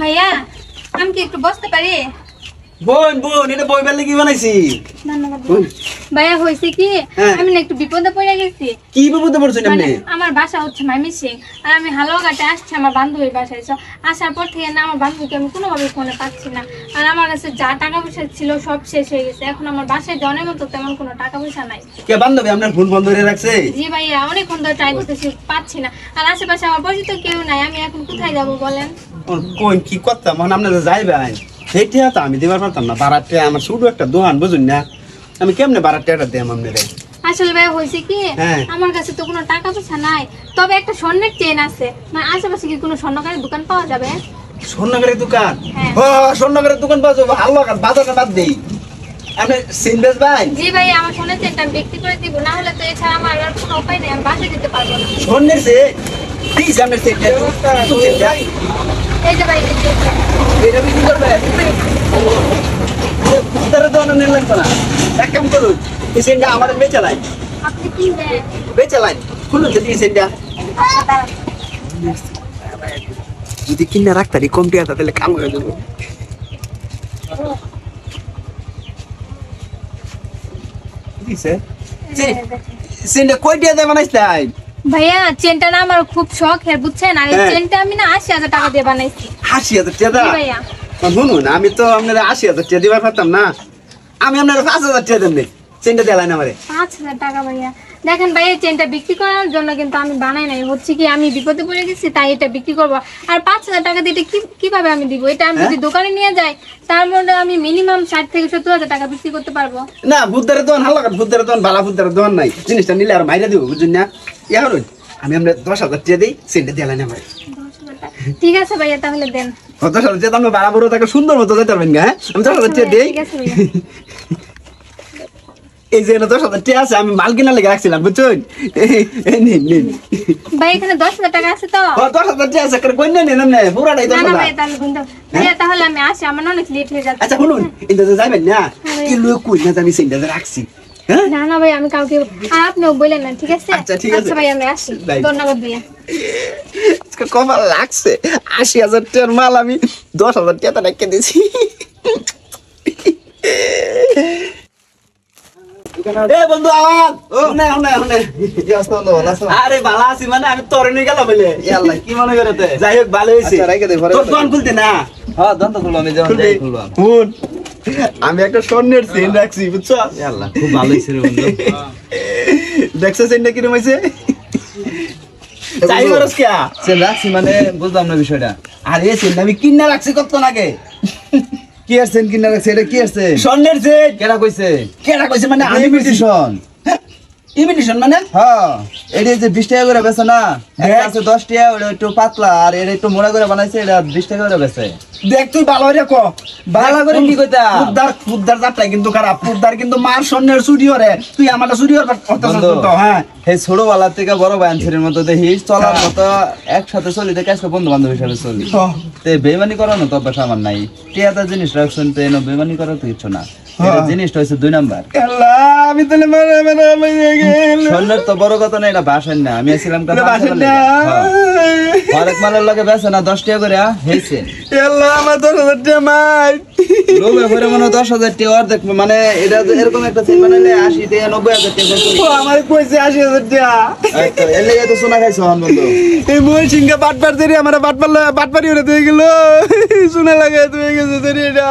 ভাইয়া আমি কি একটু বসতে পারি? বোন বোন এটা বই বেলে কি বানাইছি? ধন্যবাদ ভাইয়া। হয়েছে কি আমি না একটু বিপদে পড়ে গেছি। কি বিপদে পড়ছেন আপনি? আমার বাসা হচ্ছে ময়মনসিংহ আর আমি হালুয়াঘাটে আসছি আমার বান্ধবীর বাসায়। আসার পর থেকে না আমার বান্ধবীকে আমি কোনোভাবে ফোনে পাচ্ছি না। আর আমার কাছে যা টাকা পয়সা ছিল সব শেষ হয়ে গেছে। এখন আমার বাসায় জনের মতো তেমন কোনো টাকা পয়সা নাই। কে বান্ধবী আপনার ফোন বন্ধ করে রাখছে? জি ভাইয়া, অনেকক্ষণ ধরে ট্রাই করতেছি, পাচ্ছি না। আর আশেপাশে আমার পরিচিত কেউ নাই, আমি এখন কোথায় যাব বলেন? কোন কি করতাম মানে আপনারা যাইবেন সেইটা তো আমি দিবার পারতাম না। বারাতে আমার শুধু একটা দোকান বুঝুন না, আমি কেমনে বারাটাটা দিলাম আপনারে? আসলে ভাই হয়েছে কি আমার কাছে তো কোনো টাকা পয়সা নাই, তবে একটা স্বর্ণের চেন আছে। মানে আশেপাশে কি কোনো স্বর্ণকারের দোকান পাওয়া যাবে? স্বর্ণকারের দোকান? হ্যাঁ স্বর্ণকারের দোকান পাওয়া যাবে। হালুয়াঘাট বাজারটা বাদ দেই। আপনি সিনবেস ভাই? জি ভাই, আমার স্বর্ণের চেনটা বিক্রি করে দিব, না হলে তো এছাড়া আমার আর কোনো উপায় নেই, আমি বাসে যেতে পারবো না। স্বর্ণের চেন? কি সামনের চেন? এই যে ভাই এটা বিক্রি করবে? তারা তো অনেক লাগবে না, এক কাম করুন এই চেনটা আমাদের বেচে লাই। আপনি কিনবেন? বেচে লাই খুলুন যদি এই চেনটা যদি কিনে রাখতারি কম টিয়া তাহলে কাম হয়ে যাবে। চেনটা কই টিয়া দিয়ে বানাইছলাই? ভাইয়া চেনটা না আমার খুব শখের বুঝছেন, আর এই চেনটা আমি না 80,000 টাকা দিয়ে বানাইছি। 80,000 টাকা? ভাইয়া শুনুন আমি তো আপনার 80,000 টাকা দিবার পারতাম না, আমি আপনার 5,000 টাকা দেন। চেনটা দিলাই না আমারে। 5,000 টাকা ভাইয়া? দেখেন ভাই এই চেনটা বিক্রি করার জন্য কিন্তু আমি বানাই নাই, হচ্ছে কি আমি বিপদে পড়ে গেছি তাই এটা বিক্রি করবো। আর 5,000 টাকা দিয়ে এটা কিভাবে আমি দিব? এটা আমি যদি দোকানে নিয়ে যাই তার মধ্যে আমি মিনিমাম 60 থেকে 70,000 টাকা বিক্রি করতে পারবো। না ভূতদারের দোকান হালকা, ভূতদারের দোকান ভালো, ভূতদারের দোকান নাই। জিনিসটা নিলে আর মাইরা দিব বুঝুন না। এখন আমি আমরা 10,000 টাকা দিই, চেনটা দিলাই না আমারে। 10,000 টাকা ঠিক আছে ভাইয়া, তাহলে দেন। 10,000 টাকা আমরা বাড়া বড় টাকা সুন্দর মতো যেতে পারবেন। হ্যাঁ আমি 10,000 টাকা দিই। ঠিক আছে ভাইয়া। এই যে 10,000 টাকা আছে আমি মাল কিনা লেগে রাখছিলাম বুঝছেন। ভাই এখানে 10,000 টাকা আছে তো? 10,000 টাকা আছে, কই না নেন না পুরাটাই না 10,000। ভাইয়া তাহলে গুনতে ভাইয়া, তাহলে আমি আসি, আমার অনেক লেট হয়ে যাচ্ছে। আচ্ছা শুনুন এটা তো যাবেন না, কি লোক কই না আমি চেনটা রাখছি। হ্যাঁ না না ভাই আমি কাউকে, আর আপনিও বলেন না, ঠিক আছে? আচ্ছা ঠিক আছে ভাই আমি আসি, ধন্যবাদ ভাইয়া। কমাল লাগছে 80,000 টাকার মাল আমি 10,000 টাকা রেখে দিয়েছি। বন্ধু আওয়াজ আরে ভালো আছি, মানে আমি তোর নিয়ে গেলাম বলে কি মনে করে? যাই হোক ভালো হয়েছে। তোর দোকান খুলতে না? হ্যাঁ দোকান তো খুলবো, আমি যেমন খুলবো। আমি একটা স্বর্ণের চেন রাখছি বুঝছো? খুব ভালো হয়েছে রে বন্ধু। দেখছো চেনটা কিরম হয়েছে? যাই করস কে চেন রাখছি মানে বুঝলাম না বিষয়টা। আরে চেনটা আমি কিনা রাখছি কত আগে। কি আর চেন কিনা রাখছে? এটা কি আর চেন? স্বর্ণের চেন। কেডা কইছে? কেডা কইছে মানে আমি ইমিটেশন। ইমিটেশন মানে? হ্যাঁ এটা যে 20 টাকা করে বেচে না, একটা আছে 10 টাকা, ওটা একটু পাতলা আর এটা একটু মোটা করে বানাইছে, এটা 20 টাকা করে বেচে। দেখ তুই ভালো করে কো, ভালো করে কি কইতা? ফুদ্দার জাতটা কিন্তু খারাপ, ফুদ্দার কিন্তু মার স্বর্ণের চুরি করে, তুই আমারটা চুরি করতে তো। হ্যাঁ এই ছোটবেলা থেকে বড় বায়ানছের মতো দেখি চলার মতো একসাথে চলি, দেখে আজকে বন্ধু বান্ধব হিসাবে চলি। তে বেমানি করানো তো অভ্যাস আমার নাই। টিয়াটা জিনিস রাখছেন তো এনে বেমানি করা তো কিছু না। জিনিসটা হচ্ছে 2 নাম্বার। আমি তাহলে স্বর্ণের তো বড় কথা না, এটা বাসেন না। আমি আসছিলাম হরেক মালের লাগে বেছে না 10 টাকা করে হয়েছে। আমার 10,000 টাকা মাই লোভে ভরে মনে 10,000 টাকা অর্ধেক, মানে এটা এরকম একটা চেন বানাইলে 80 টাকা 90,000 টাকা আমার কইছে 80,000 টাকা। এর লেগে তো সোনা খাইছো হন বন্ধু। এই মই সিংহা বাটপার দেরি আমার বাটপার বাটপারি হয়ে গেল, সোনা লাগাই হয়ে গেছে এটা।